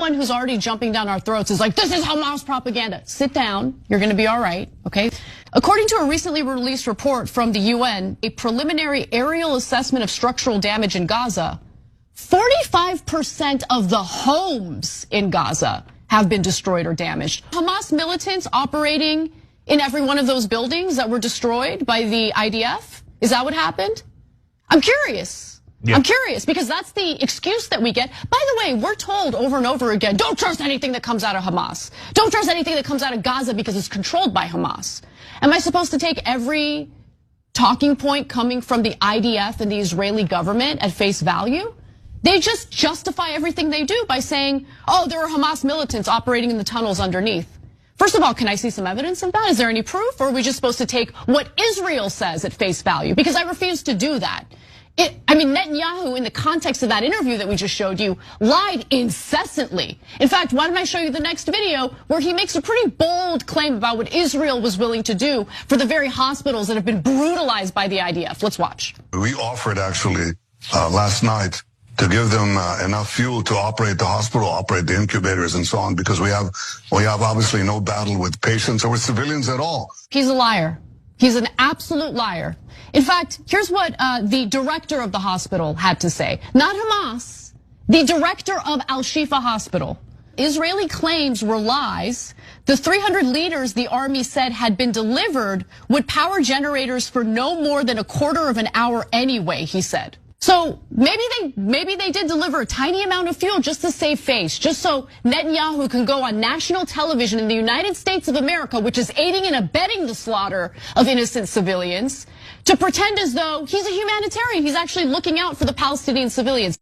everyone who's already jumping down our throats is like, this is Hamas propaganda. Sit down, you're gonna be all right, okay? According to a recently released report from the UN, a preliminary aerial assessment of structural damage in Gaza, 45% of the homes in Gaza have been destroyed or damaged. Hamas militants operating in every one of those buildings that were destroyed by the IDF? Is that what happened? I'm curious. Yeah. I'm curious because that's the excuse that we get. By the way, we're told over and over again, don't trust anything that comes out of Hamas. Don't trust anything that comes out of Gaza because it's controlled by Hamas. Am I supposed to take every talking point coming from the IDF and the Israeli government at face value? They just justify everything they do by saying, oh, there are Hamas militants operating in the tunnels underneath. First of all, can I see some evidence of that? Is there any proof? Or are we just supposed to take what Israel says at face value? Because I refuse to do that. Netanyahu, in the context of that interview that we just showed you, lied incessantly. In fact, why don't I show you the next video where he makes a pretty bold claim about what Israel was willing to do for the very hospitals that have been brutalized by the IDF. Let's watch. We offered actually last night to give them enough fuel to operate the hospital, operate the incubators and so on, because we have obviously no battle with patients or with civilians at all. He's a liar. He's an absolute liar. In fact, here's what the director of the hospital had to say. Not Hamas, the director of Al-Shifa Hospital. Israeli claims were lies. The 300 liters the army said had been delivered would power generators for no more than a quarter of an hour anyway, he said. So maybe they did deliver a tiny amount of fuel just to save face, just so Netanyahu can go on national television in the United States of America, which is aiding and abetting the slaughter of innocent civilians, to pretend as though he's a humanitarian. He's actually looking out for the Palestinian civilians.